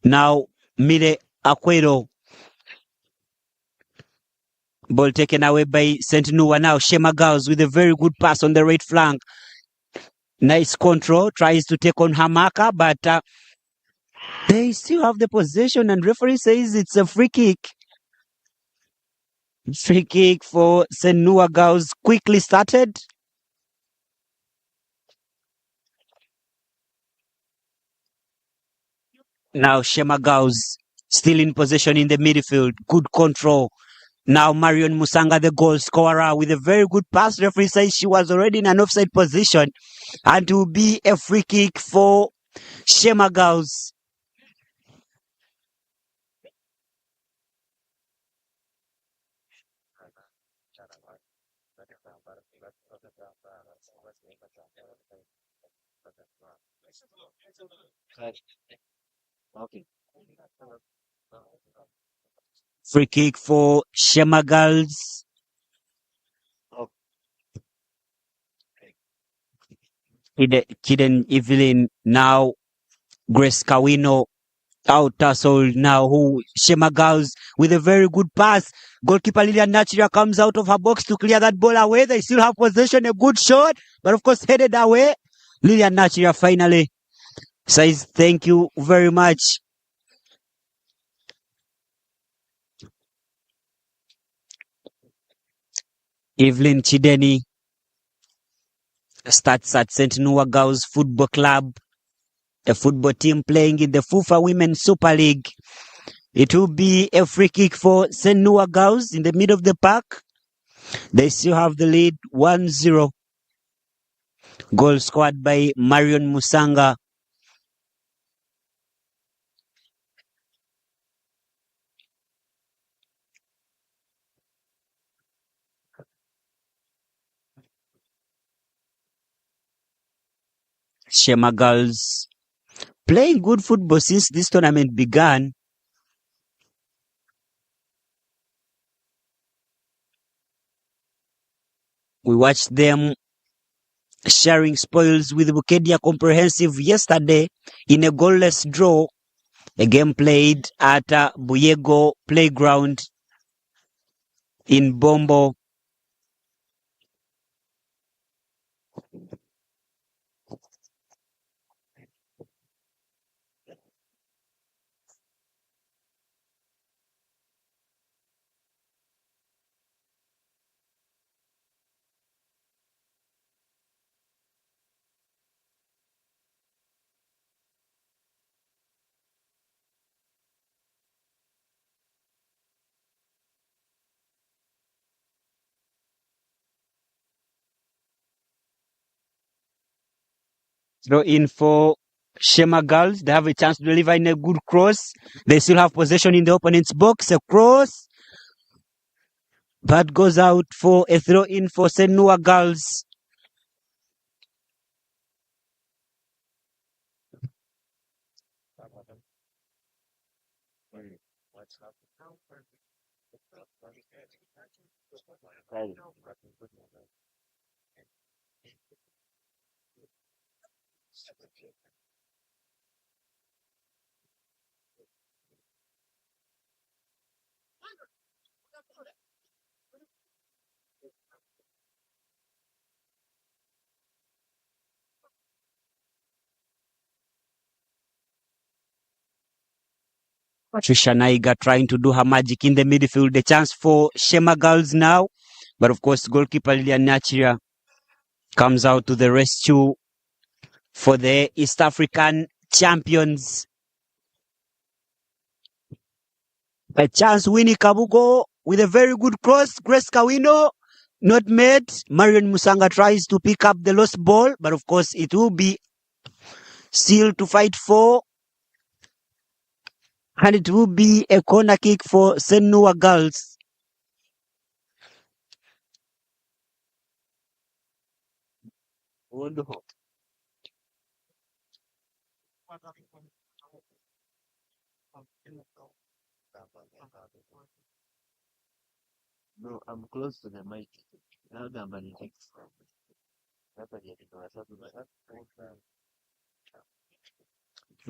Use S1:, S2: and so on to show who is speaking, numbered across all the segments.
S1: Now, Mide Aquero. Ball taken away by St. Noah. Now, Sheema Girls with a very good pass on the right flank. Nice control. Tries to take on her marker, but they still have the possession, and referee says it's a free kick. Free kick for St. Noah Girls. Quickly started. Now, Sheema Girls still in possession in the midfield. Good control. Now Marion Musanga, the goal scorer, with a very good pass. Referee says she was already in an offside position, and it will be a free kick for Sheema Girls. Okay. Free kick for Sheema Girls. Kiden Evelyn, now Grace Kawino out tussled now, who Sheema Girls with a very good pass. Goalkeeper Lilian Nachiria comes out of her box to clear that ball away. They still have possession, a good shot, but of course headed away. Lilian Nachiria finally says thank you very much. Evelyn Chideni starts at St. Noah Girls Football Club, a football team playing in the FUFA Women's Super League. It will be a free kick for St. Noah Girls in the middle of the park. They still have the lead 1-0. Goal scored by Marion Musanga. Sheema Girls playing good football since this tournament began. We watched them sharing spoils with Bukedia Comprehensive yesterday in a goalless draw. A game played at Buyego Playground in Bombo. Throw in for Sheema Girls. They have a chance to deliver in a good cross. They still have possession in the opponent's box. A cross. But goes out for a throw in for St. Noah Girls. Trisha Naiga trying to do her magic in the midfield. The chance for Sheema Girls now. But of course, goalkeeper Lilian Nachiria comes out to the rescue for the East African champions. A chance, Winnie Kabugo with a very good cross. Grace Kawino not made. Marion Musanga tries to pick up the lost ball, but of course it will be still to fight for. And it will be a corner kick for St. Noah Girls.
S2: No, I'm close to the mic.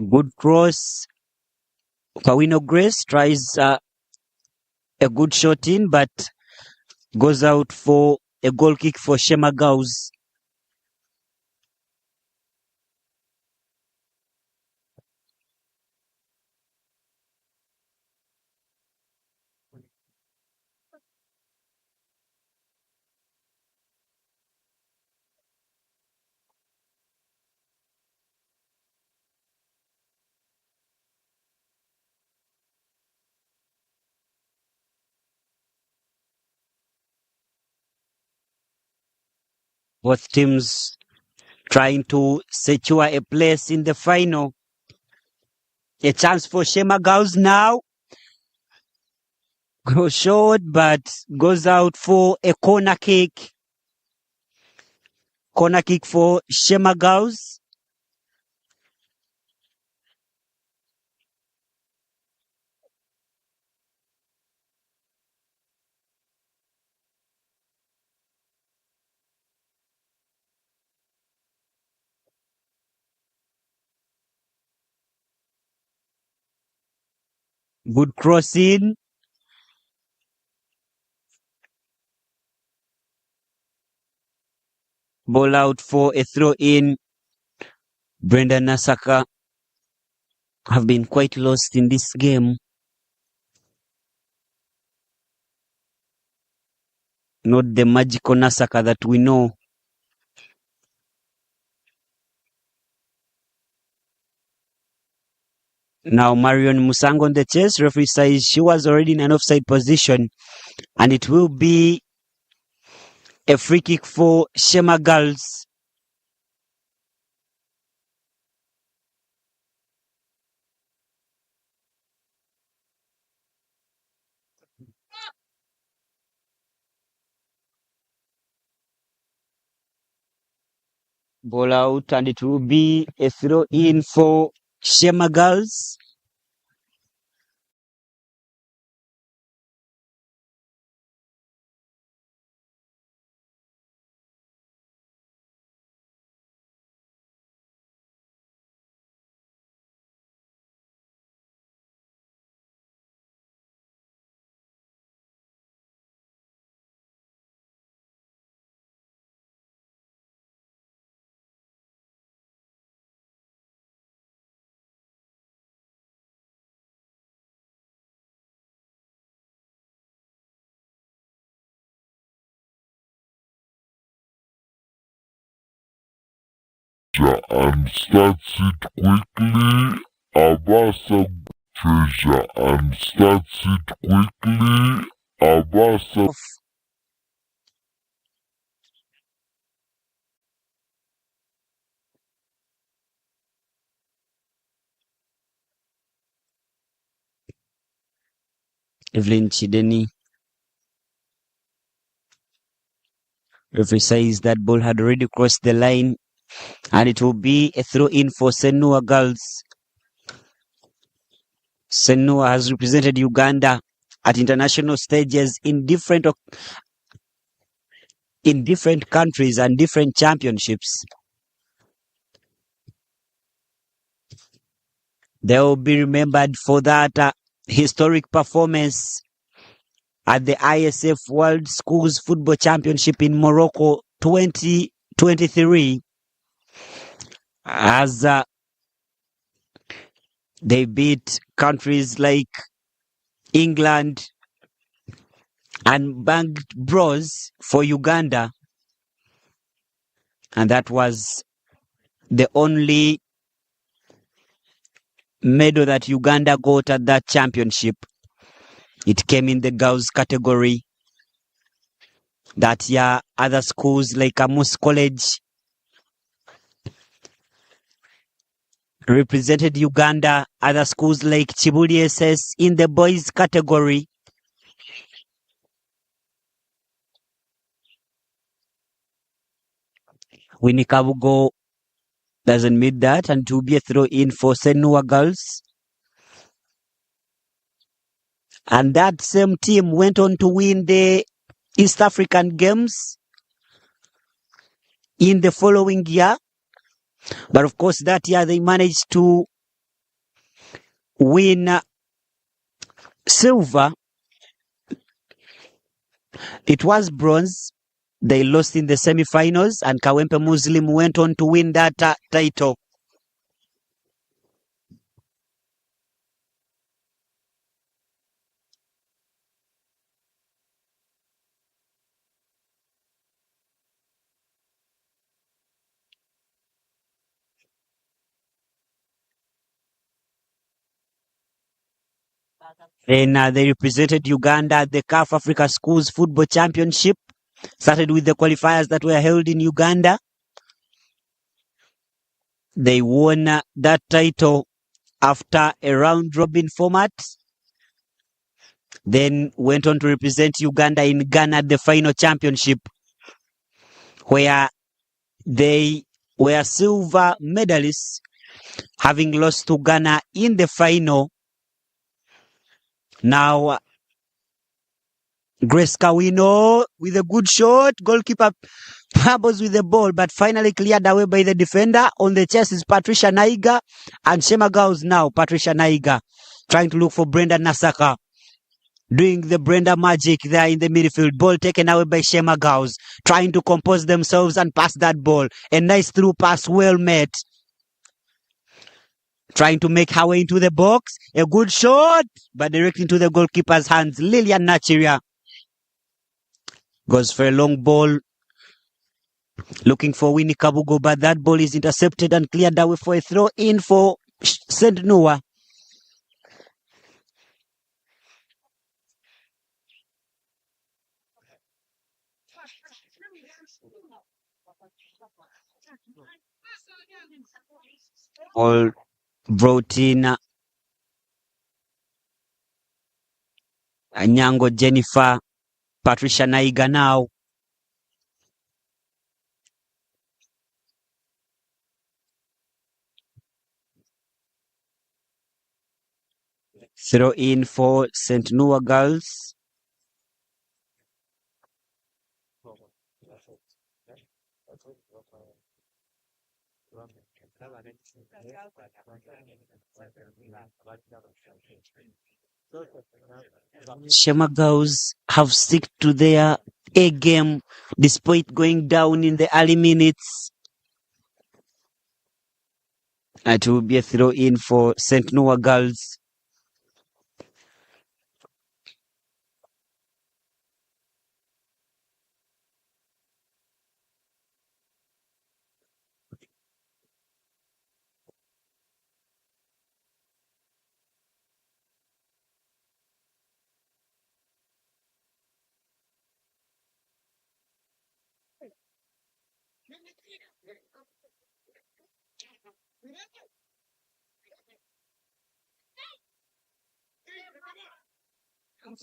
S1: Good cross. Kawino Grace tries a good shot in, but goes out for a goal kick for Sheema Girls. Both teams trying to secure a place in the final. A chance for Sheema Girls now. Goes short, but goes out for a corner kick. Corner kick for Sheema Girls. Good crossing. Ball out for a throw in. Brenda Nasaka have been quite lost in this game. Not the magical Nasaka that we know. Now Marion Musango on the chase. Referee says she was already in an offside position, and it will be a free kick for Sheema Girls. Ball out, and it will be a throw in for Sheema Girls.
S2: And starts it quickly. Abasa treasure and starts it quickly. Abasa
S1: Evelyn Chideni. Referee says that ball had already crossed the line, and it will be a throw in for Senua Girls. Senua has represented Uganda at international stages in different countries and different championships. They will be remembered for that historic performance at the ISF World Schools Football Championship in Morocco 2023, as they beat countries like England and banged bros for Uganda. And that was the only medal that Uganda got at that championship. It came in the girls category. That year, other schools like Amos College represented Uganda. Other schools like Chibuli SS in the boys category. Winnie Kabugo doesn't meet that, and to be a throw in for Senua Girls. And that same team went on to win the East African Games in the following year. But of course, that year they managed to win silver. It was bronze. They lost in the semi-finals, and Kawempe Muslim went on to win that title. Then they represented Uganda at the CAF Africa Schools Football Championship. Started with the qualifiers that were held in Uganda. They won that title after a round-robin format. Then went on to represent Uganda in Ghana at the final championship, where they were silver medalists, having lost to Ghana in the final. Now, Grace Kawino with a good shot. Goalkeeper fumbles with the ball, but finally cleared away by the defender. On the chest is Patricia Naiga, and Sheema Girls now. Patricia Naiga trying to look for Brenda Nasaka, doing the Brenda magic there in the midfield. Ball taken away by Sheema Girls, trying to compose themselves and pass that ball. A nice through pass, well met. Trying to make her way into the box. A good shot, but direct into the goalkeeper's hands. Lilian Nachiria goes for a long ball, looking for Winnie Kabugo, but that ball is intercepted and cleared away for a throw in for St. Noah. All brought in Nyango Jennifer, Patricia Naiga now. Throw in for St. Noah Girls. Sheema Girls have stick to their A game despite going down in the early minutes. It will be a throw in for St. Noah Girls.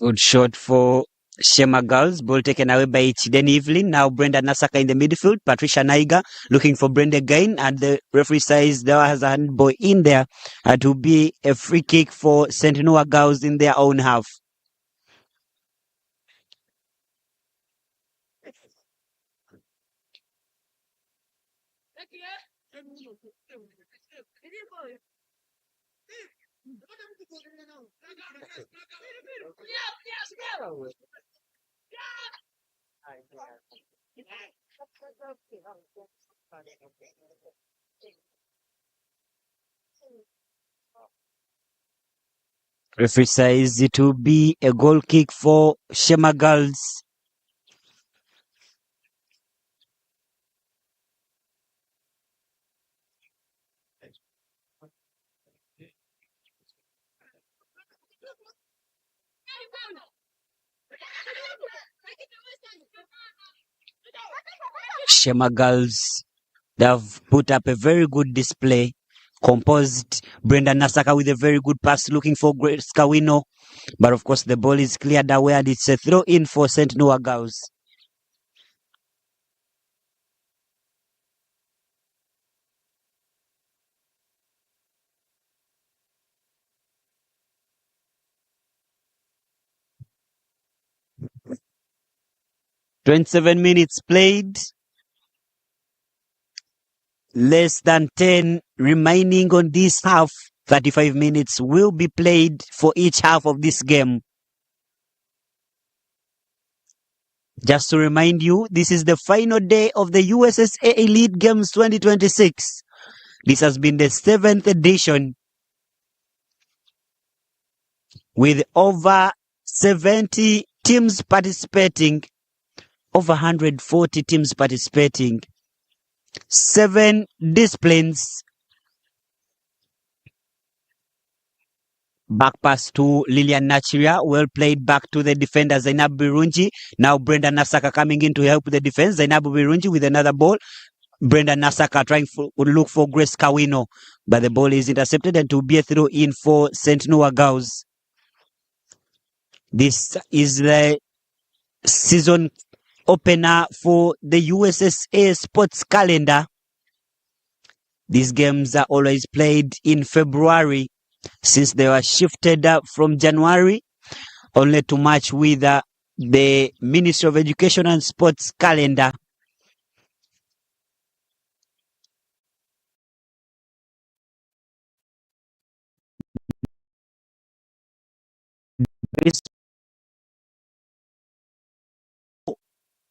S1: Good shot for Sheema Girls. Ball taken away by Chiden Evelyn. Now Brenda Nasaka in the midfield. Patricia Naiga looking for Brenda again. And the referee says there has a handball in there. It will be a free kick for St. Noah Girls in their own half. Referee says it will be a goal kick for Sheema Girls. Sheema Girls, they have put up a very good display. Composed Brenda Nasaka with a very good pass, looking for Grace Kawino. But of course, the ball is cleared away and it's a throw in for St. Noah Girls. "27 minutes played. Less than 10 remaining on this half. 35 minutes will be played for each half of this game. Just to remind you, this is the final day of the USSA Elite Games 2026. This has been the 7th edition with over 70 teams participating, over 140 teams participating, 7 disciplines. Back pass to Lilian Nachiria, well played back to the defender Zainabu Birunji. Now Brenda Nasaka coming in to help the defense. Zainabu Birunji with another ball. Brenda Nasaka trying to look for Grace Kawino, but the ball is intercepted and to be a throw in for St. Noah Girls. This is the season opener for the USSA sports calendar. These games are always played in February, since they were shifted from January, only to match with the Ministry of Education and Sports calendar.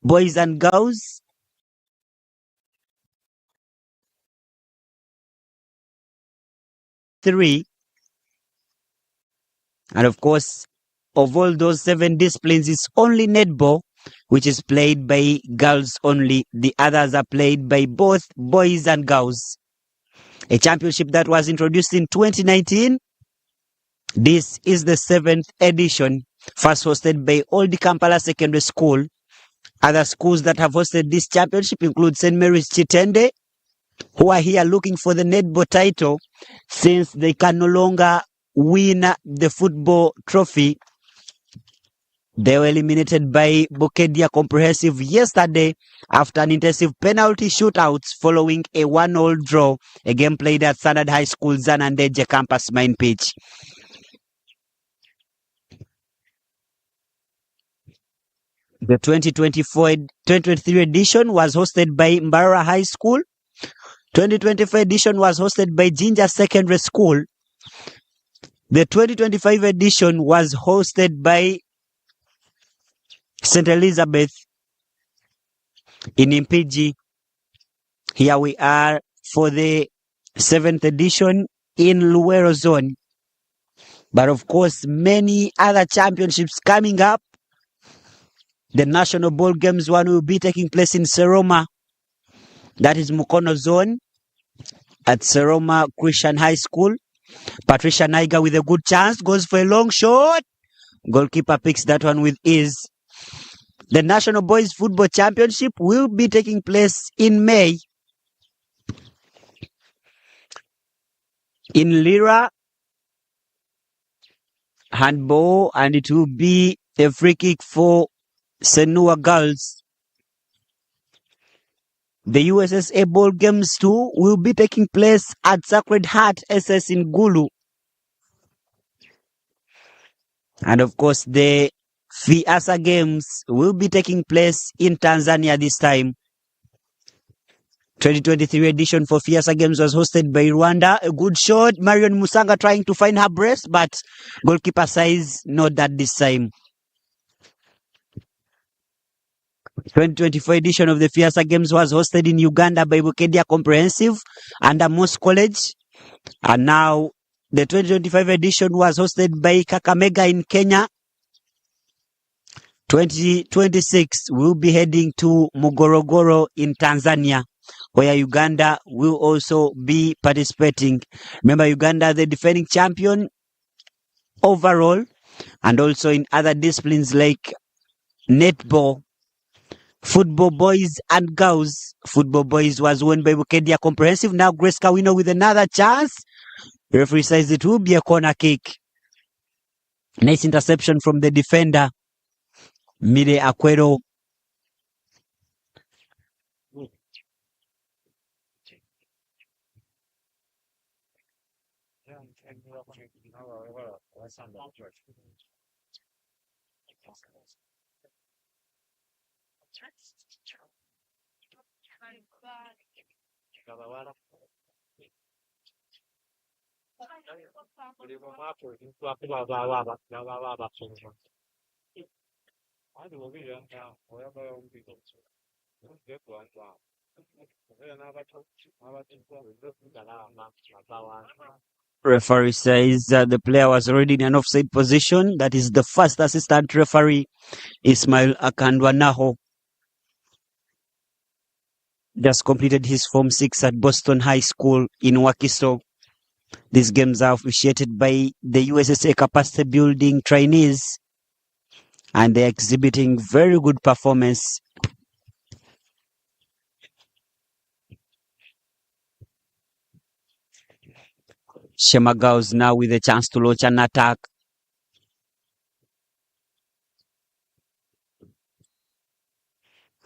S1: Boys and girls, three. And of course, of all those 7 disciplines, it's only netball, which is played by girls only. The others are played by both boys and girls. A championship that was introduced in 2019. This is the 7th edition, first hosted by Old Kampala Secondary School. Other schools that have hosted this championship include St. Mary's Chitende, who are here looking for the netball title since they can no longer win the football trophy. They were eliminated by Bukedia Comprehensive yesterday after an intensive penalty shootouts following a 1-all draw, a game played at Standard High School Zanandeje campus main pitch. The 2023 edition was hosted by Mbarara High School. 2024 edition was hosted by Jinja Secondary School. The 2025 edition was hosted by St. Elizabeth in Impiji. Here we are for the 7th edition in Luwero Zone. But of course, many other championships coming up. The National Ball Games one will be taking place in Seroma. That is Mukono Zone at Seroma Christian High School. Patricia Naiga with a good chance, goes for a long shot. Goalkeeper picks that one with ease. The National Boys Football Championship will be taking place in May in Lira. Handball, and it will be a free kick for St. Noah Girls. The USSA Ball Games too will be taking place at Sacred Heart SS in Gulu. And of course, the Fiasa Games will be taking place in Tanzania this time. 2023 edition for Fiasa Games was hosted by Rwanda. A good shot. Marion Musanga trying to find her breast, but goalkeeper size not that this time. 2024 edition of the Fiasa Games was hosted in Uganda by Bukedia Comprehensive under Moss College. And now the 2025 edition was hosted by Kakamega in Kenya. 2026 will be heading to Mugorogoro in Tanzania, where Uganda will also be participating. Remember, Uganda, the defending champion overall, and also in other disciplines like netball, football boys and girls. Football boys was won by Bukedia Comprehensive. Now Grace Kawino with another chance. Referee says it will be a corner kick. Nice interception from the defender, Mide Akwero. Referee says that the player was already in an offside position. That is the first assistant referee, Ismail Akandwanaho. Just completed his Form 6 at Boston High School in Wakiso. These games are officiated by the USSA capacity building trainees, and they're exhibiting very good performance. Sheema Girls now with a chance to launch an attack.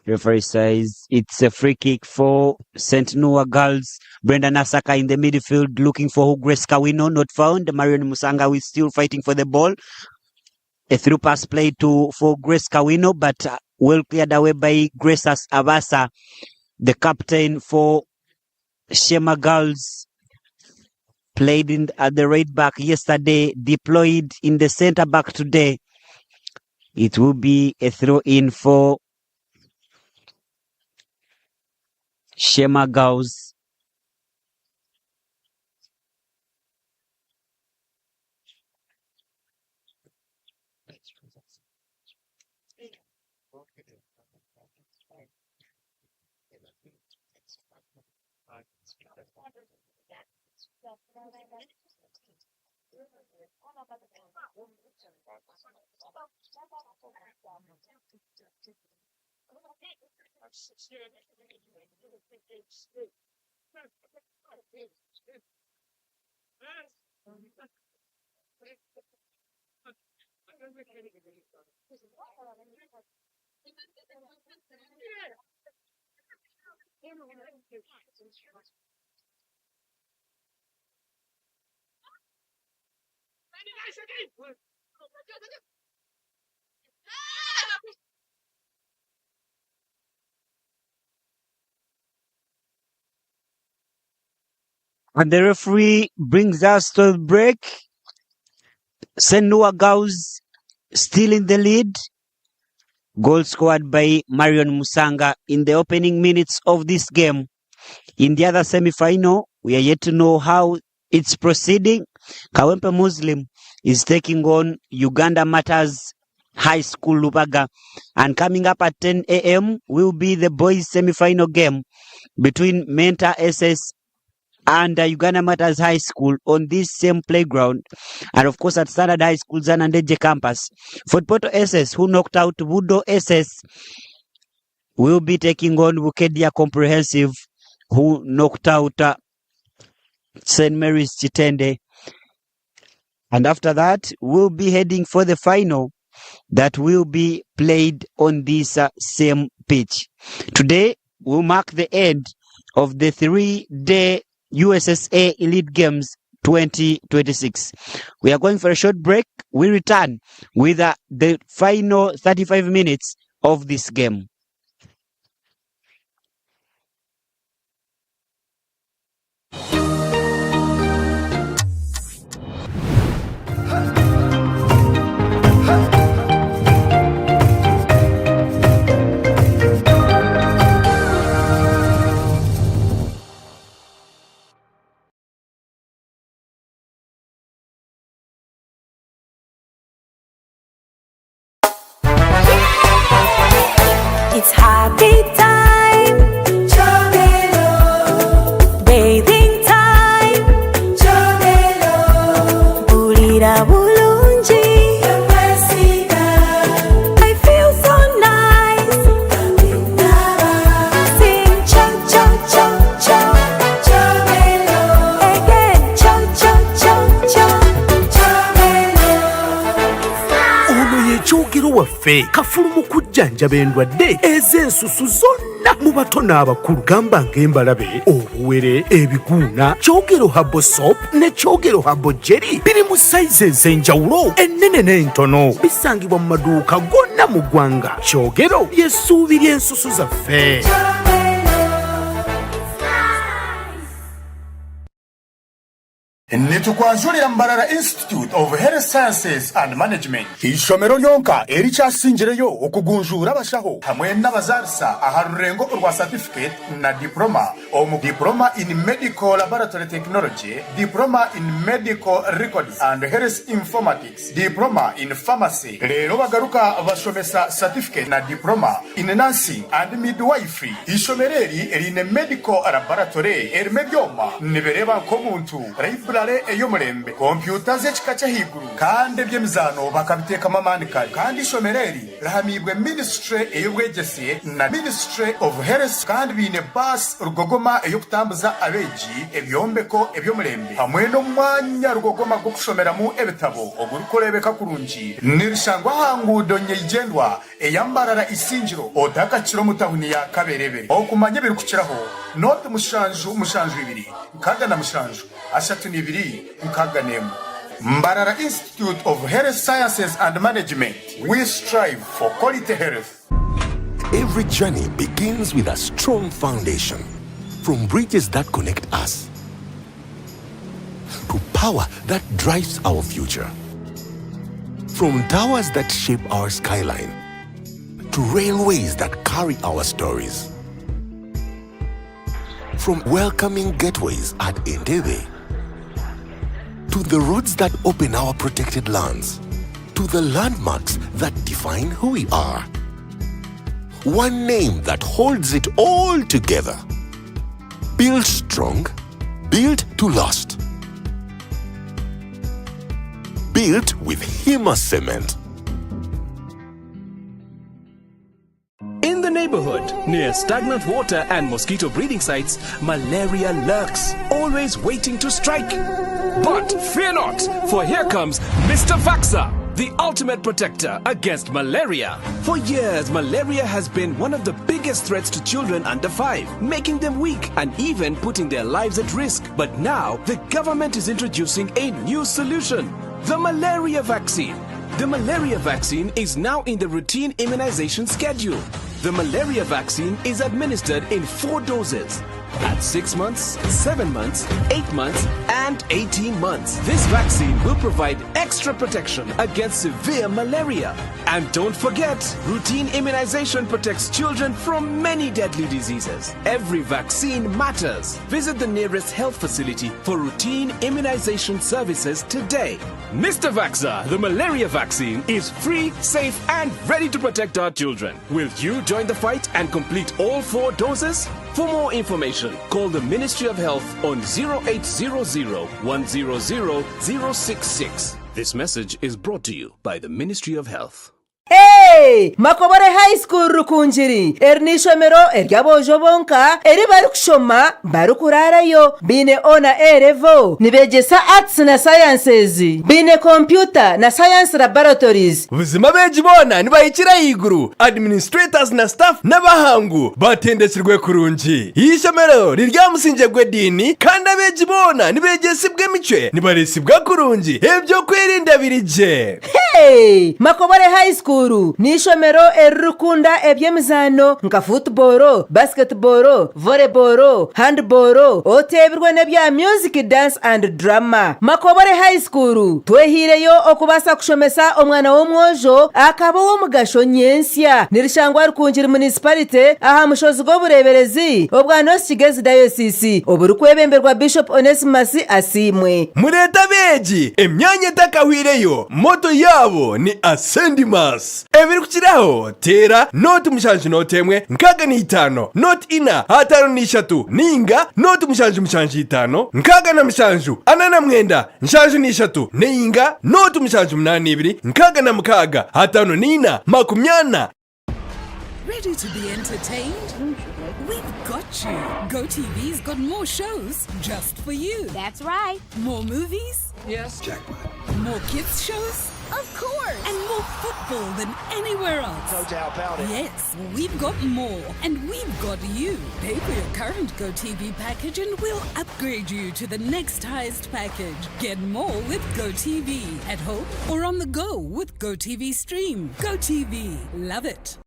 S1: Referee says it's a free kick for St. Noah Girls. Brendan Asaka in the midfield looking for Grace Kawino, not found. Marion Musanga is still fighting for the ball. A through pass played for Grace Kawino, but well cleared away by Grace Abasa, the captain for Sheema Girls. Played at the right back yesterday, deployed in the center back today. It will be a throw in for Sheema Girls. And the referee brings us to a break. St. Noah Girls still in the lead. Goal scored by Marion Musanga in the opening minutes of this game. In the other semi-final, we are yet to know how it's proceeding. Kawempe Muslim is taking on Uganda Matters High School Lubaga. And coming up at 10 a.m. will be the boys semi-final game between Menta SS and Uganda Matters High School on this same playground. And of course at Standard High School Zanandeje campus. Fort Portal SS, who knocked out Wudo SS, will be taking on Wukedia Comprehensive, who knocked out St. Mary's Chitende. And after that, we'll be heading for the final that will be played on this same pitch. Today, will mark the end of the 3-day USSA Elite Games 2026. We are going for a short break. We return with the final 35 minutes of this game.
S3: It's happy time, Chomelo. Bathing time, Chomelo. Burira bulunji, I feel so nice. Sing chom chom chom chom, Chomelo. Again chom chom chom chom, Chomelo.
S4: Ono yekyogero waffe kafulumu kujjanjaba endwadde ez'ensusu zonna mu bato n'abakulu gamba ng'embalabe obuwere ebiguuna kyogero habo soap ne kyogero habo jeri biri mu sayizi ez'enjawulo ennene n'entono bisangibwa mu maduuka gonna mu ggwanga kyogero ly'essuubi ly'ensusu zaffe.
S5: nitukwanjulira Mbarara Institute of Health Sciences and Management ishomero lyonka erikyasingireyo okugunjura abashaho hamwe n'abazarisa aha rurengo rwa certificate na diploma omu diploma in medical laboratory technology, diploma in medical records and health informatics, diploma in pharmacy. Lero bagaruka bashomesa certificate na diploma in nursing and midwifery. Ishomereri erine medical laboratory erimebyoma nibereba nkomuntu library eyomurembe computer z'ekika cyahiguru kandi byemizano bakabiteka mamandika kandi ishomereri rahamibwe ministry eyobwegese na ministry of health kandi bine bus rugogoma eyokutambuza abeji ebyombeko ebyomurembe hamwe no mwanya rugogoma go kushomeramu ebitabo ogurukorebeka kurungi nirishangwa hangudo nyegendwa eyambarara isingiro odakakiro mutahuni ya kaberebe okumanye birukukiraho note mushanju ibiri nkaga na mushanju ashatu nibiri nkaga nemu. Mbarara Institute of Health Sciences and Management, we strive for quality health.
S6: Every journey begins with a strong foundation, from bridges that connect us to power that drives our future, from towers that shape our skyline to railways that carry our stories, from welcoming gateways at Entebbe to the roads that open our protected lands, to the landmarks that define who we are. One name that holds it all together. Built strong, built to last. Built with Hima Cement.
S7: In the neighborhood, near stagnant water and mosquito breeding sites, malaria lurks, always waiting to strike. But fear not, for here comes Mr. Vaxa, the ultimate protector against malaria. For years, malaria has been one of the biggest threats to children under 5, making them weak and even putting their lives at risk. But now, the government is introducing a new solution, the malaria vaccine. The malaria vaccine is now in the routine immunization schedule. The malaria vaccine is administered in 4 doses at 6 months, 7 months, 8 months, and 18 months. This vaccine will provide extra protection against severe malaria. And don't forget, routine immunization protects children from many deadly diseases. Every vaccine matters. Visit the nearest health facility for routine immunization services today. Mr. Vaxa, the malaria vaccine is free, safe, and ready to protect our children. Will you join the fight and complete all 4 doses? For more information, call the Ministry of Health on 0800 100 066. This message is brought to you by the Ministry of Health.
S8: Hey! Makobore High School rukunjiri ernishomero eryabojo bonka eri barukushoma barukurarayo bine ona erevo nibegesa arts na sciences bine computer na science laboratories
S9: buzima beji bona nibayikira yiguru administrators na staff n'abahangu batendekirwe kurungi ishomero riryamusinje gwedini kandi abeji bona nibegesibwe mice nibaresibwa kurungi ebyo kwirinda birije.
S8: Hey! Makobore High School nishomero erukunda ebyemizano nka football, basketball, volleyball, handball, otebirwe nebya music, dance and drama. Makobore High School twehireyo okubasa kushomesa omwana w'omwojo akaba wo mugasho nyensya nirishangwa rukunjira municipality aha mushozi go bureberezi obwa Kigezi diocese oburukwebemberwa Bishop Onesimus Asimwe.
S9: Mureta beji emyanya takahwireyo moto yabo ni Ascendimas. Ebiri kukiraho tera noti mushanju notemwe nkaga ni 5 noti ina hatano ni 3 ninga noti mushanju 5 nkaga na mushanju anana mwenda nshanju ni 3 ninga noti mushanju 82 nkaga na mkaga hatano ni ina makumyana.
S10: Ready to be entertained? We've got you. GoTV's got more shows just for you.
S3: That's right.
S10: More movies?
S7: Yes.
S10: Jackpot. More kids shows?
S3: Of course.
S10: And more football than anywhere else.
S7: No doubt about it.
S10: Yes, we've got more. And we've got you. Pay for your current GoTV package and we'll upgrade you to the next highest package. Get more with GoTV. At home or on the go with GoTV Stream. GoTV. Love it.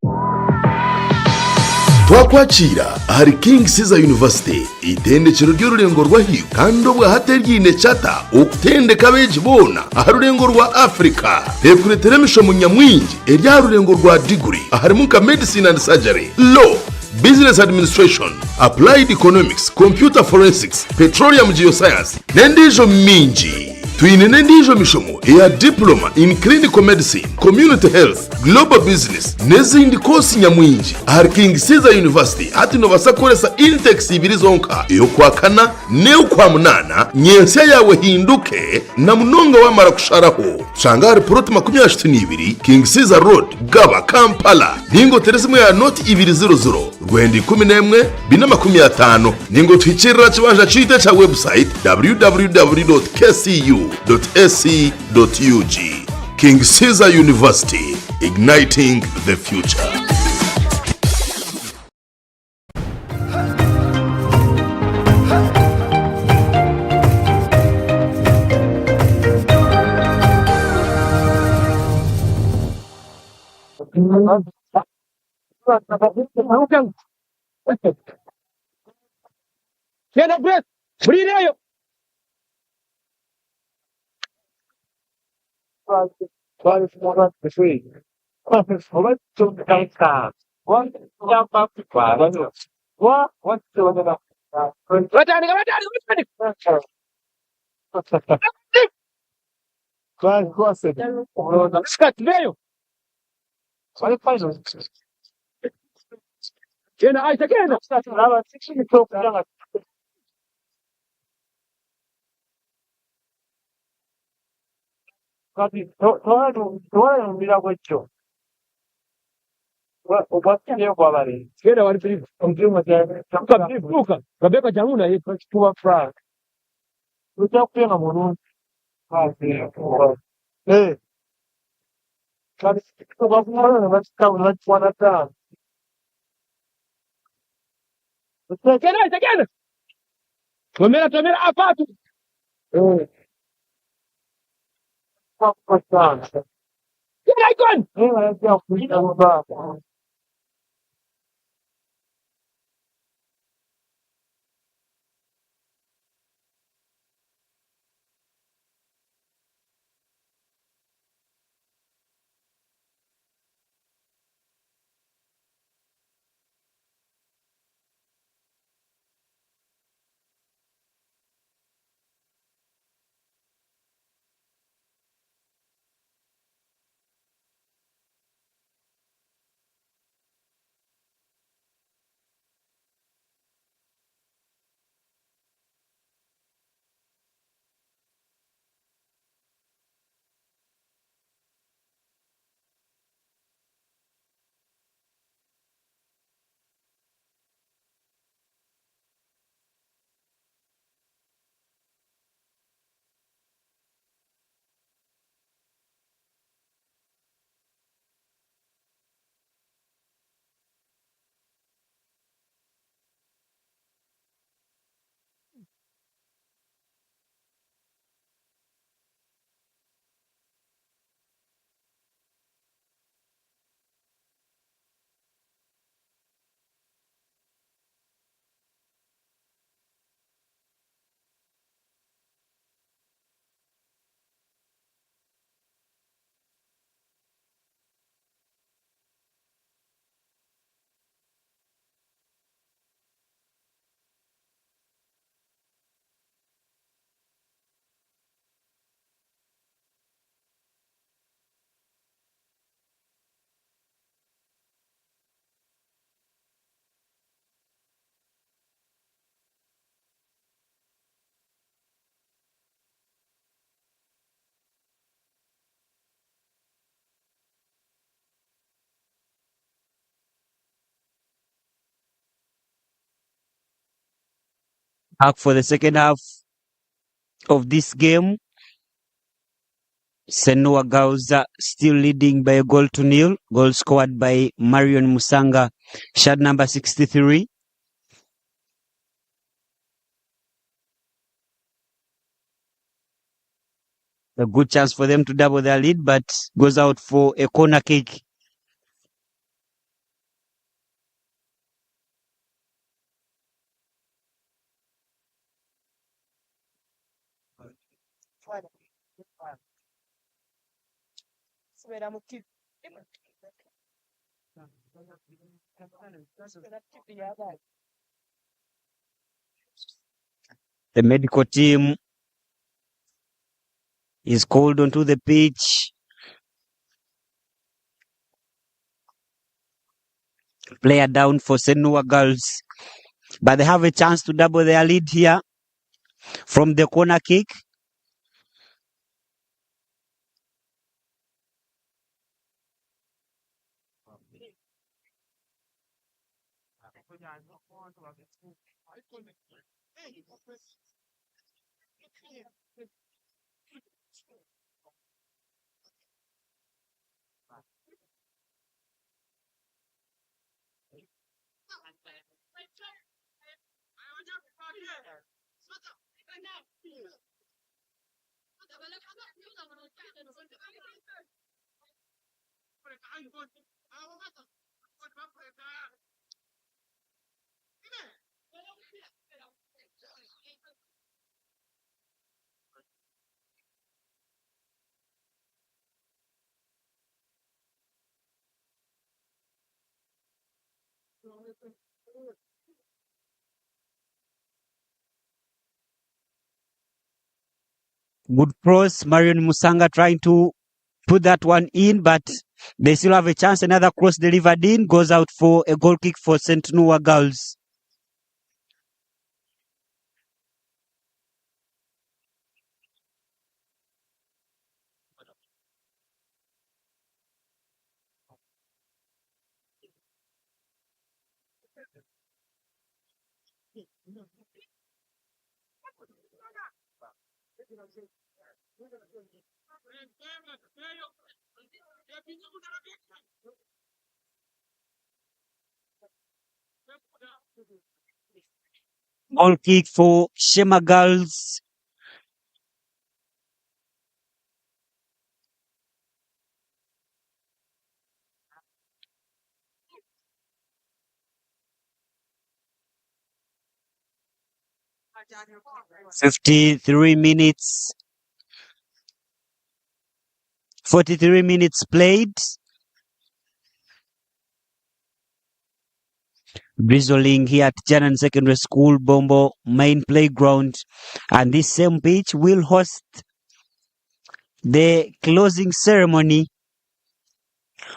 S6: twakwakira hari King Caesar University itendekero ry'ururengo rwa hiyo kandi obwa hateryine chata okutendeka beji bona aha rurengo rwa Africa ekuretera emishomo nyamwingi erya rurengo rwa degree aharimu nka medicine and surgery, law, business administration, applied economics, computer forensics, petroleum geoscience nendijo mingi. Twine nendijo mishomo ya diploma in clinical medicine, community health, global business nezindi kosi nyamwingi ahari King Caesar University ati novasa koresa intex ibiri zonka iyo kwa kana neo kwa munana nyensia yawe hinduke na munonga wamara kusharaho shangari proti 22 King Caesar Road Gaba Kampala ningo teresimu ya noti 200 rwendi 11 250 ningo twikirira kibanja chite cha website www.kcu.ac.ug. King Caesar University, igniting the future.
S1: Back for the second half of this game. Senua Girls still leading by a goal to nil. Goal scored by Marion Musanga, shot number 63. A good chance for them to double their lead, but goes out for a corner kick. The medical team is called onto the pitch. Player down for Senua Girls. But they have a chance to double their lead here from the corner kick. Good cross. Marion Musanga trying to put that one in, but they still have a chance. Another cross delivered in, goes out for a goal kick for St. Noah Girls. Goal kick for Sheema Girls. (53 minutes). 43 minutes played. Drizzling here at Janan Secondary School, Bombo main playground. And this same pitch will host the closing ceremony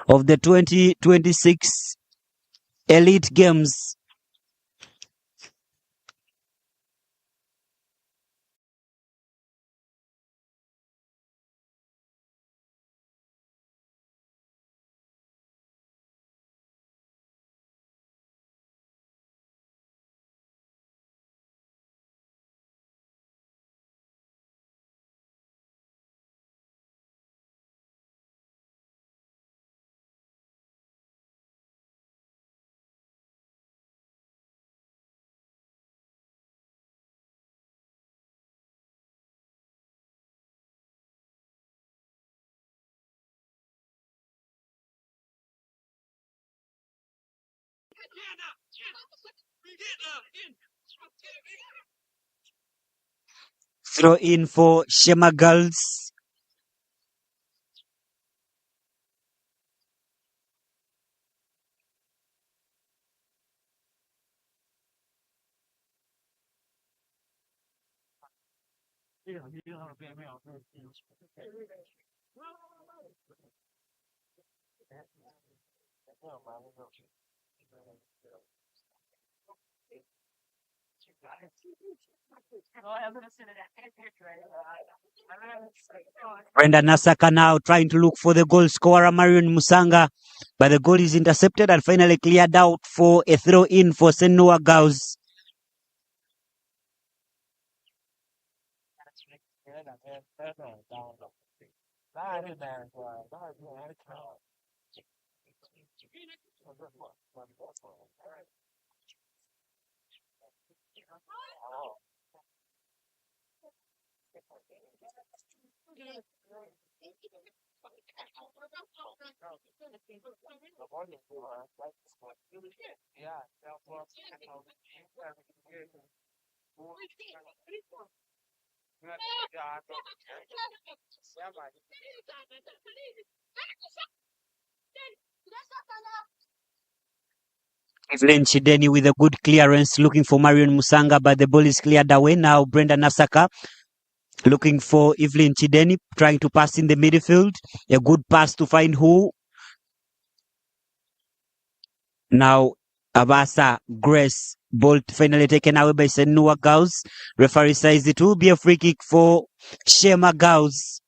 S1: of the 2026 Elite Games. Throw in for Sheema Girls. Brenda Nasaka now trying to look for the goal scorer, Marion Musanga, but the goal is intercepted and finally cleared out for a throw in for St. Noah Girls. Evelyn Chideni with a good clearance, looking for Marion Musanga, but the ball is cleared away. Now Brenda Nasaka looking for Evelyn Chideni, trying to pass in the midfield. A good pass to find who. Now Abasa Grace, ball finally taken away by Senua Gauss. Referee says it will be a free kick for Sheema Gauss.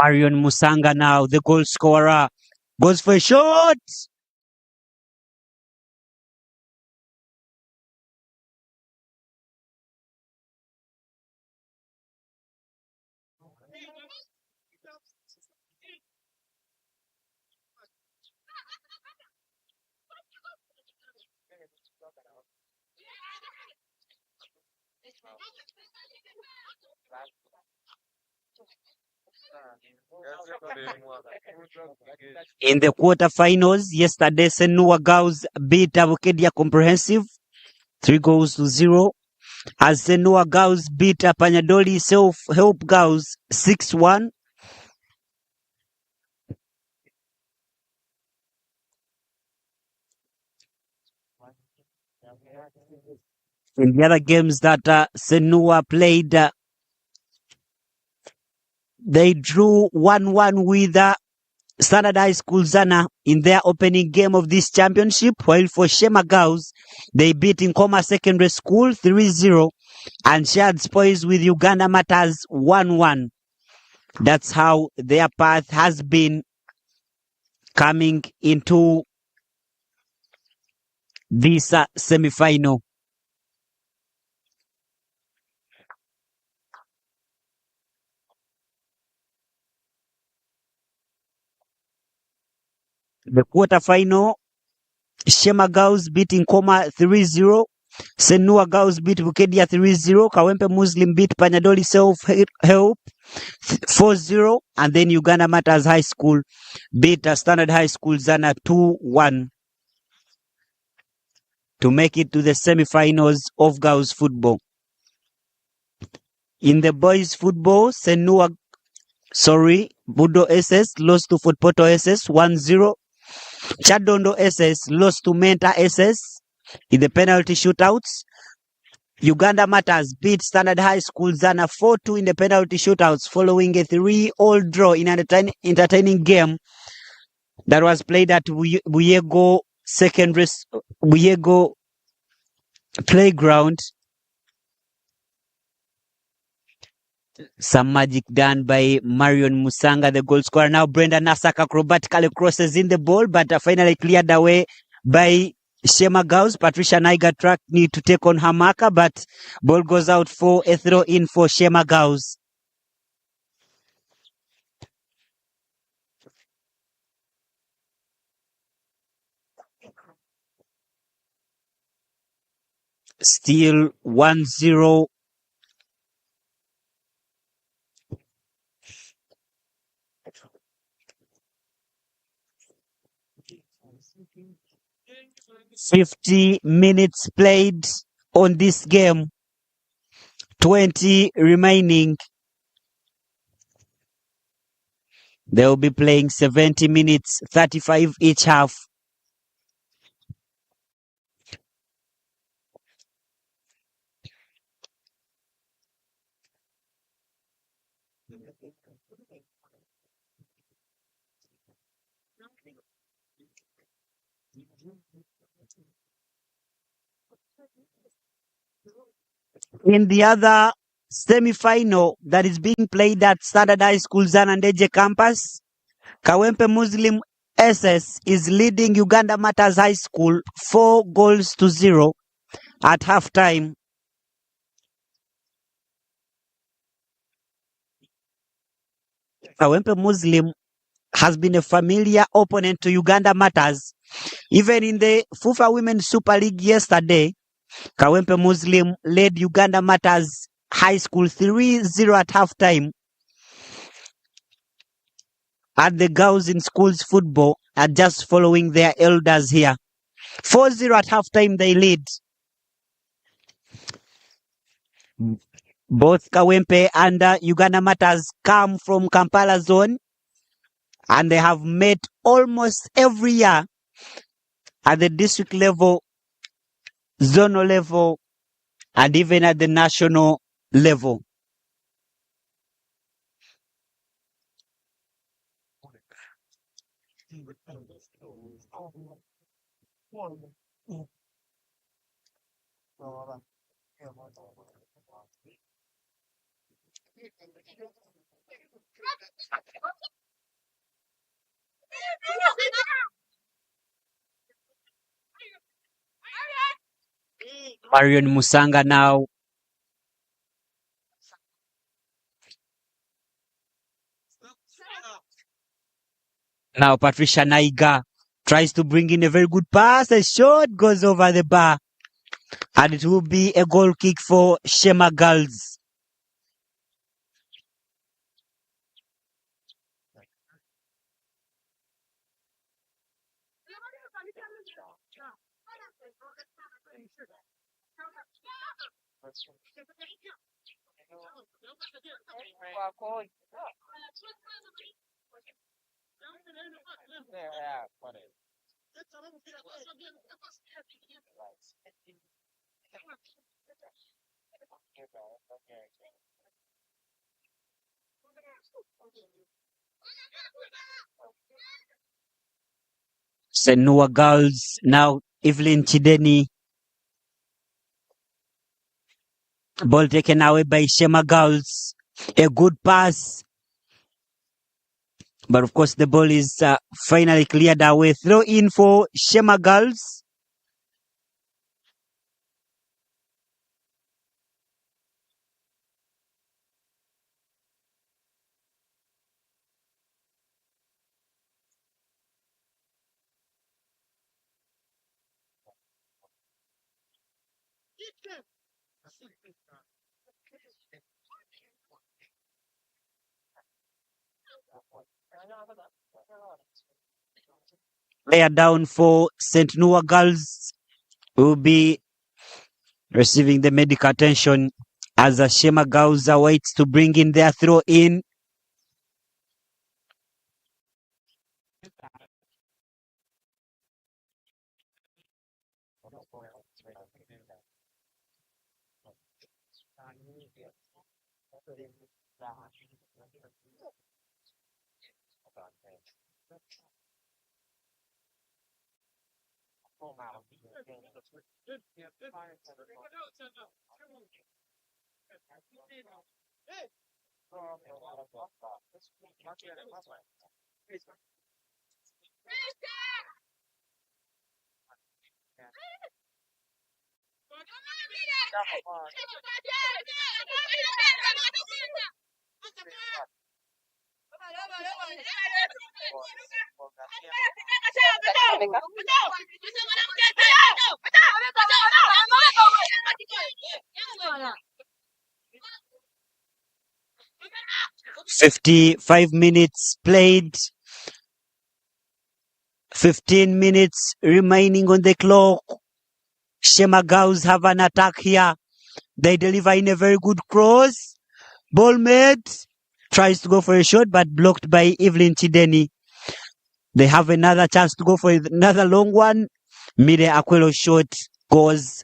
S1: Marion Musanga now, the goal scorer, goes for a shot. In the quarterfinals, yesterday, Senua Gauss beat Abukedia Comprehensive 3-0, as Senua Gauss beat Panyadoli Self-Help Gauss 6-1. In the other games that Senua played, they drew 1-1 with Standard High School Zana in their opening game of this championship, while for Sheema Gauss, they beat Nkoma Secondary School 3-0 and shared spoils with Uganda Matters 1-1. That's how their path has been coming into this semi-final. The quarterfinal, Sheema Gauss beat Nkoma 3-0. Senua Gauss beat Bukedia 3-0. Kawempe Muslim beat Panyadoli Self-Help 4-0. And then Uganda Matters High School beat Standard High School Zana 2-1 to make it to the semi-finals of Gauss football. In the boys football, Budo SS lost to Fort Portal SS 1-0. Chadondo SS lost to Menta SS in the penalty shootouts. Uganda Matters beat Standard High School Zana 4-2 in the penalty shootouts, following a 3-all draw in an entertaining game that was played at Buyego Playground. Some magic done by Marion Musanga, the goal scorer. Now Brenda Nasaka acrobatically crosses in the ball, but finally cleared away by Sheema Gauss. Patricia Naiga track need to take on her marker, but ball goes out for a throw in for Sheema Gauss. Still 1-0. "50 minutes played on this game, 20 remaining. They will be playing 70 minutes, 35 each half. In the other semi-final that is being played at Standard High School Zanandeje campus, Kawempe Muslim SS is leading Uganda Matters High School 4-0 at halftime. Kawempe Muslim has been a familiar opponent to Uganda Matters. Even in the FUFA Women's Super League yesterday, Kawempe Muslim led Uganda Matters High School 3-0 at halftime. And the girls in schools football are just following their elders here. 4-0 at halftime they lead. Both Kawempe and Uganda Matters come from Kampala zone, and they have met almost every year at the district level, zonal level, and even at the national level. Marion Musanga now. Now Patricia Naiga tries to bring in a very good pass. A shot goes over the bar. And it will be a goal kick for Sheema Girls. Senua Girls now. Evelyn Chideni. Ball taken away by Sheema Girls. A good pass. But of course the ball is finally cleared away. Throw in for Sheema Girls. Player down for St. Noah Girls will be receiving the medical attention as Sheema Girls awaits to bring in their throw in. "55 minutes played, 15 minutes remaining on the clock. Sheema Girls have an attack here. They deliver in a very good cross. Ball made. Tries to go for a shot, but blocked by Evelyn Chideni. They have another chance to go for another long one. Mide Aquelo shot goes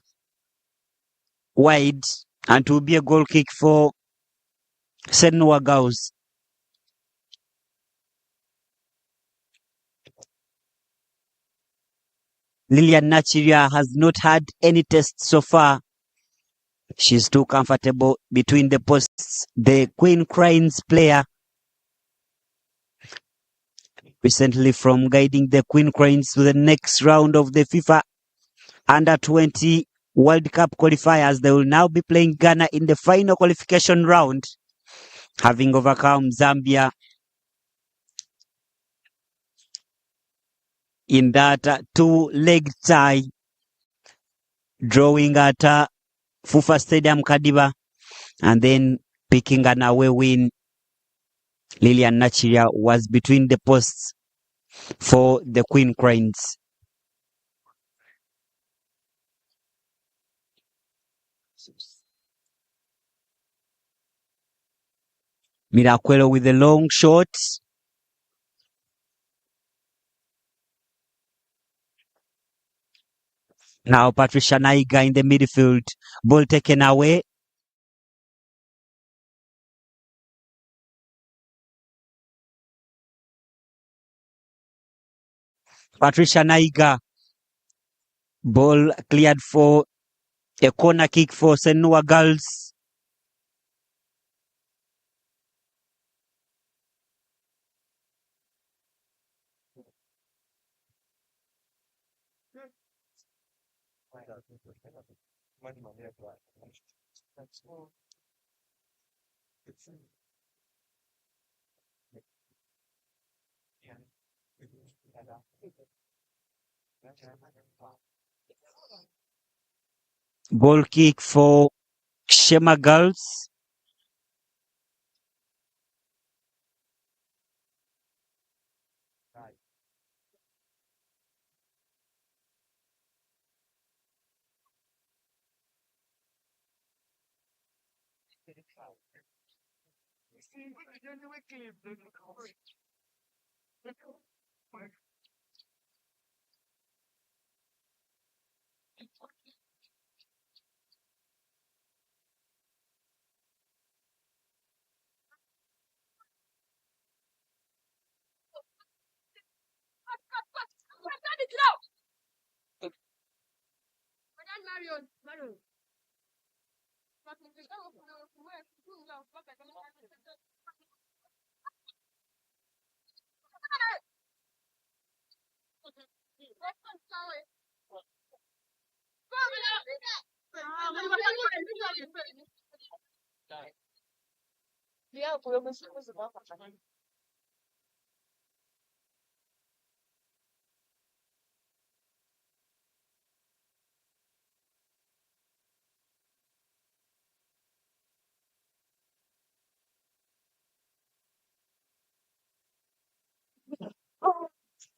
S1: wide, and it will be a goal kick for Senua Girls. Lilian Nachiria has not had any tests so far. She's too comfortable between the posts. The Queen Cranes player, recently from guiding the Queen Cranes to the next round of the FIFA Under-20 World Cup qualifiers. They will now be playing Ghana in the final qualification round, having overcome Zambia in that two-leg tie. drawing at Fufa Stadium, Kadiba, and then picking an away win. Lilian Nachiria was between the posts for the Queen Cranes. Miracuelo with a long shot. Now Patricia Naiga in the midfield. Ball taken away. Patricia Naiga. Ball cleared for a corner kick for Senua Girls. Ball kick for Sheema Girls.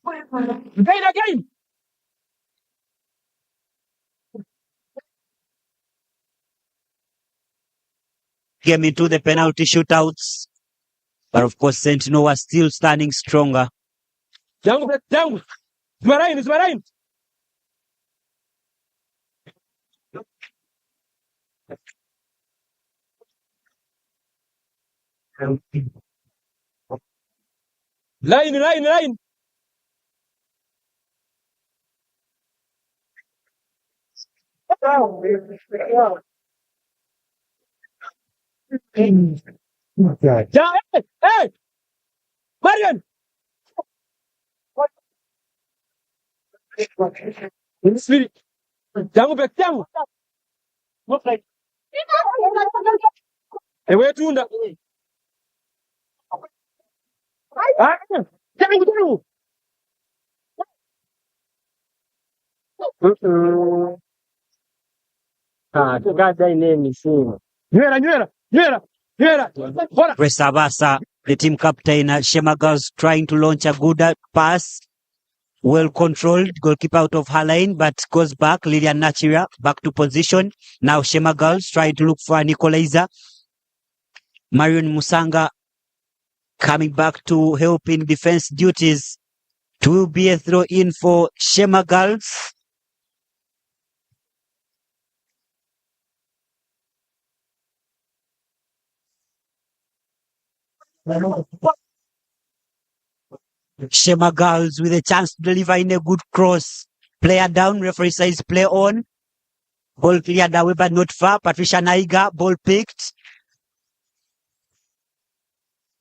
S11: Again.
S1: Came into the penalty shootouts. But of course, Sentinel was still standing stronger.
S11: Down. It's Marain. Line. Yeah, hey, Marian. Spirit. Down. Hey, where to? Down. Nywera.
S1: Grace Abasa, the team captain, Sheema Girls trying to launch a good pass. Well controlled, goalkeeper out of her lane, but goes back. Lilian Nachiria back to position. Now Sheema Girls trying to look for an equalizer. Marion Musanga coming back to help in defense duties. It will be a throw in for Sheema Girls. Sheema Girls with a chance to deliver in a good cross. Player down, referee says play on. Ball cleared away but not far. Patricia Naiga, ball picked.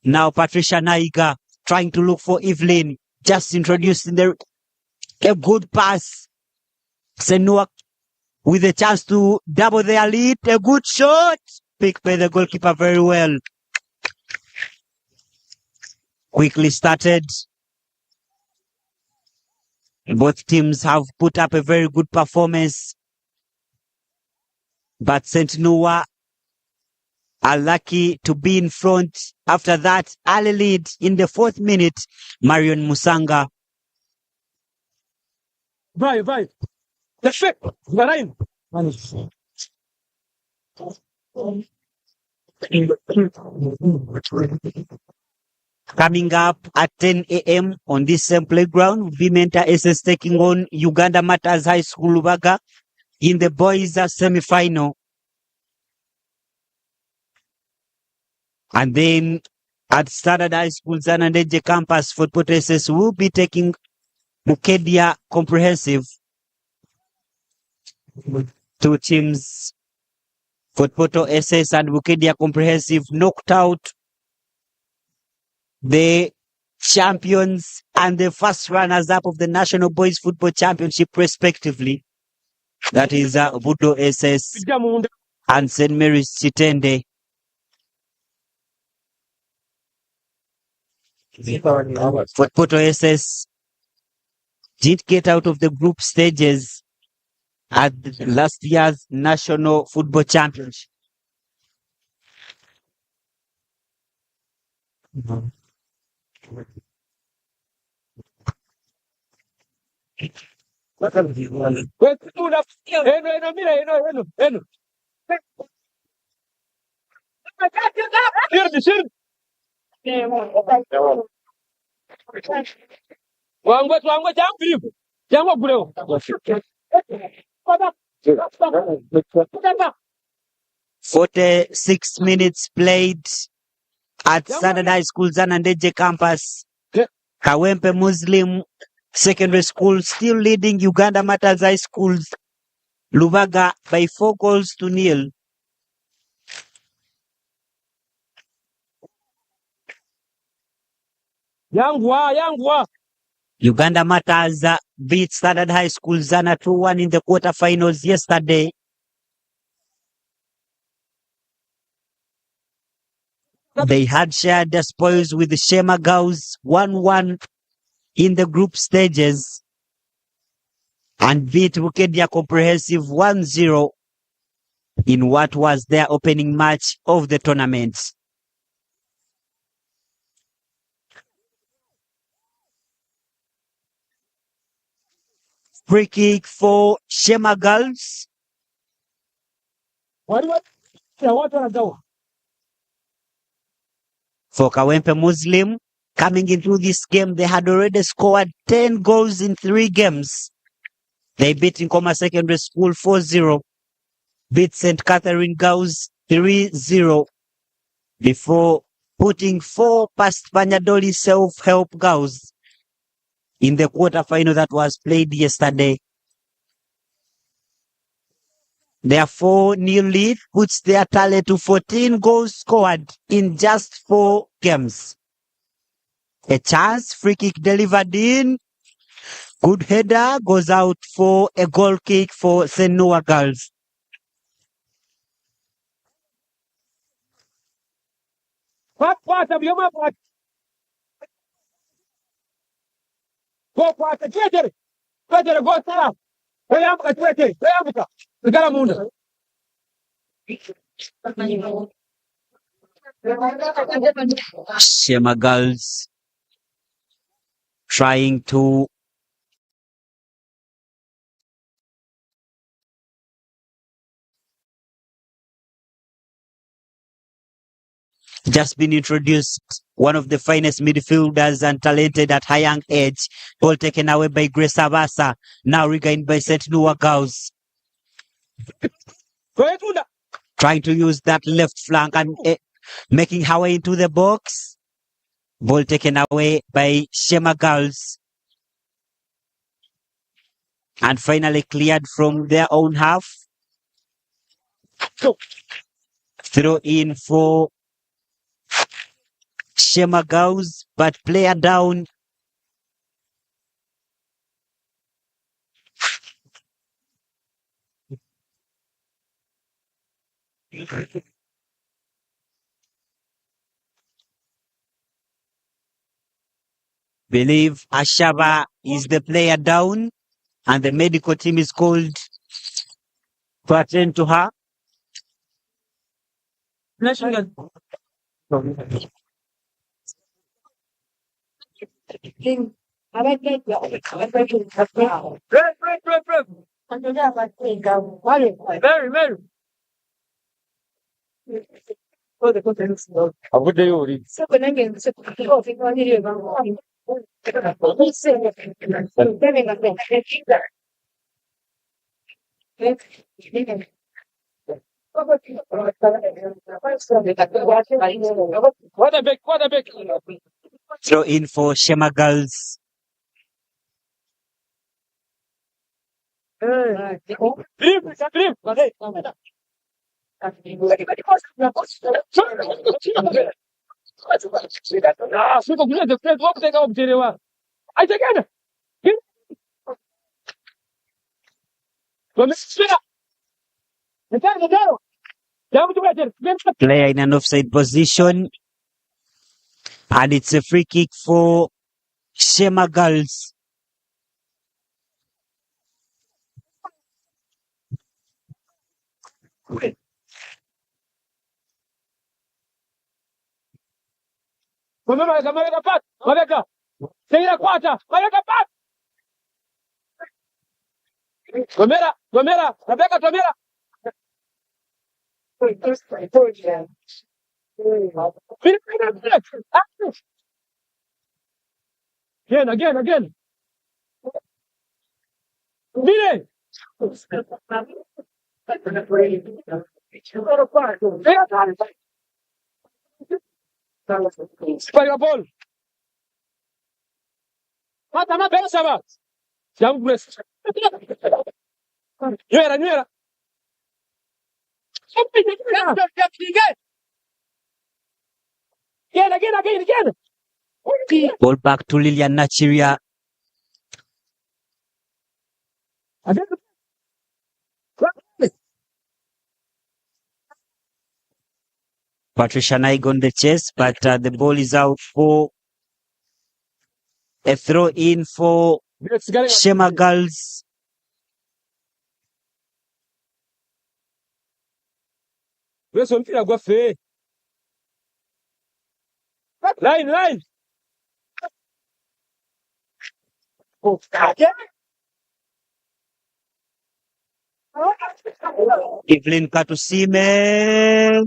S1: Now Patricia Naiga trying to look for Evelyn. Just introducing a good pass. Senua with a chance to double their lead. A good shot. Picked by the goalkeeper very well. Quickly started. Both teams have put up a very good performance. but St. Noah are lucky to be in front. After that, early lead in the 4th minute, Marion Musanga.
S11: Vai. Perfect. Varain.
S1: Coming up at 10 a.m. on this same playground, Vimenta SS taking on Uganda Matters High School Lubaga in the boys semi-final. And then at Standard High School Zanandeje campus, Football SS will be taking Mukedia Comprehensive. 2 teams, Football SS and Mukedia Comprehensive, knocked out the champions and the first runners-up of the National Boys Football Championship, respectively. That is Budo SS and St. Mary's Chitende. Football SS did get out of the group stages at last year's National Football Championship.
S11: Eno. Sirdi. Wangwe jambo guleo.
S1: 46 minutes played at Saturday School Zanandeje campus. Kawempe Muslim Secondary School still leading Uganda Matters High Schools Lubaga by 4 goals to nil.
S11: Yangwa.
S1: Uganda Matters beat Standard High School Zana 2-1 in the quarterfinals yesterday. They had shared the spoils with the Sheema girls 1-1 in the group stages and beat Mukedia Comprehensive 1-0 in what was their opening match of the tournament. Free kick for Sheema girls. For Kawempe Muslim, coming into this game, they had already scored 10 goals in 3 games. They beat Nkoma Secondary School 4-0, beat St. Catherine Girls 3-0, before putting 4 past Panyadoli Self-Help Girls in the quarterfinal that was played yesterday. Their 4-0 lead puts their tally to 14 goals scored in just 4 games. A chance, free kick delivered in. Good header goes out for a goal kick for St. Noah Girls. Sheema Girls trying to just been introduced, one of the finest midfielders and talented at high young age, all taken away by Grace Abasa, now regained by St. Noah Girls. Trying to use that left flank and making her way into the box. Ball taken away by Sheema Girls. And finally cleared from their own half. Throw in for Sheema Girls, but player down. Believe Ashaba is the player down and the medical team is called to attend to her.
S11: Flashing gun. Very, very. Avude yuri. Quarterback.
S1: Throw in for Sheema Girls.
S11: Flip. Ah, fica com medo, Fred, vamos pegar o direito. Aí você quer? Vamos esperar. Então. Já muito bem,
S1: Player in an offside position. And it's a free kick for Sheema Girls.
S11: Vai cá, vai cá. Tem a quarta, vai cá, pat. Gomera, Rebecca, Gomera. Again. Vire. Spike a ball. Mata, pensava. Siamo questo. Nuera. Again.
S1: Ball back to Lilian Nachiria. Patricia Naig on the chase, but the ball is out for a throw in for Sheema Girls.
S11: Questo non tira guaffe. Line.
S1: Evelyn Katusime.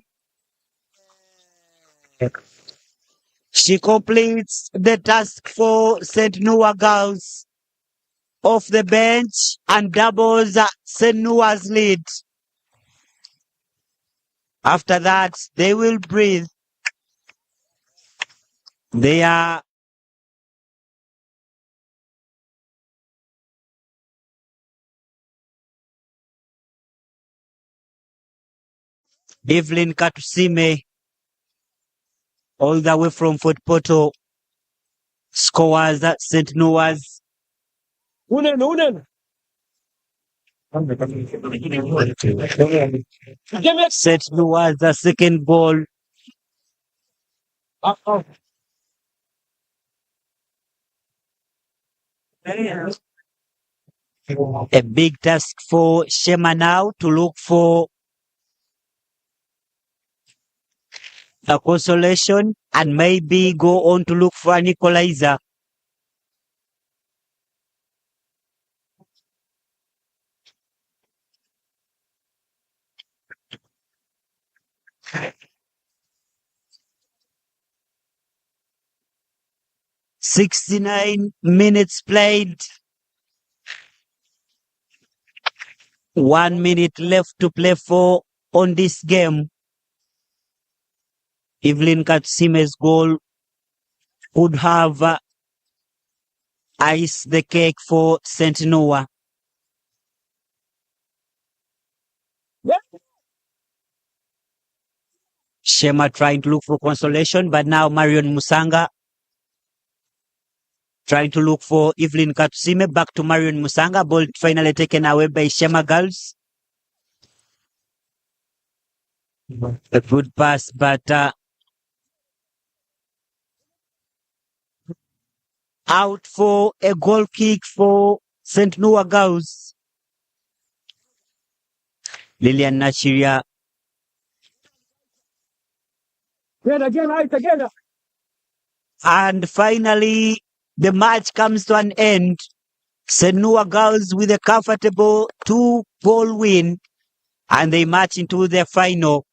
S1: She completes the task for St. Noah Girls off the bench and doubles St. Noah's lead. After that, they will breathe. They are Evelyn Katusime, all the way from Fort Porto, scores at St. Noah's.
S11: Unen.
S1: St. Noah's the second ball. A big task for Sheema now to look for a consolation and maybe go on to look for an equalizer. "69 minutes played. 1 minute left to play for on this game. Evelyn Katsime's goal would have iced the cake for St. Noah. Sheema trying to look for consolation, but now Marion Musanga trying to look for Evelyn Katsime. Back to Marion Musanga. Ball finally taken away by Sheema Girls. A good pass, but out for a goal kick for St. Noah Girls. Lilian Nachiria
S11: Again.
S1: And finally, the match comes to an end. Senua Girls with a comfortable 2-goal win, and they march into the final.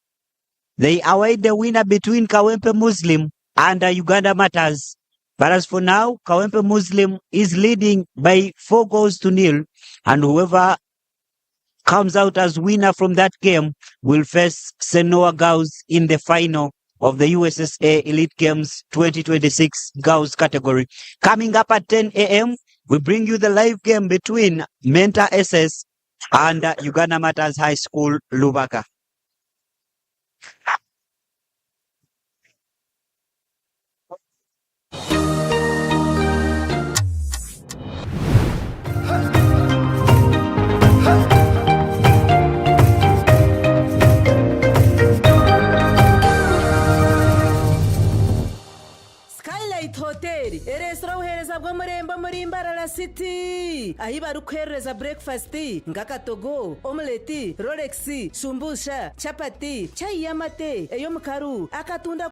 S1: They await the winner between Kawempe Muslim and Uganda Matters. But as for now, Kawempe Muslim is leading by 4-0, and whoever comes out as winner from that game will face Senua Girls in the final of the USSA Elite Games 2026 Girls category. Coming up at 10 a.m., we bring you the live game between Menta SS and Uganda Matters High School, Lubaka.
S8: Hotel erestora uhereza bwo murembo muri Mbarara City ahi barukhereza breakfast ngakatogo omelette rolex shumbusha chapati chai yamate eyo mukaru akatunda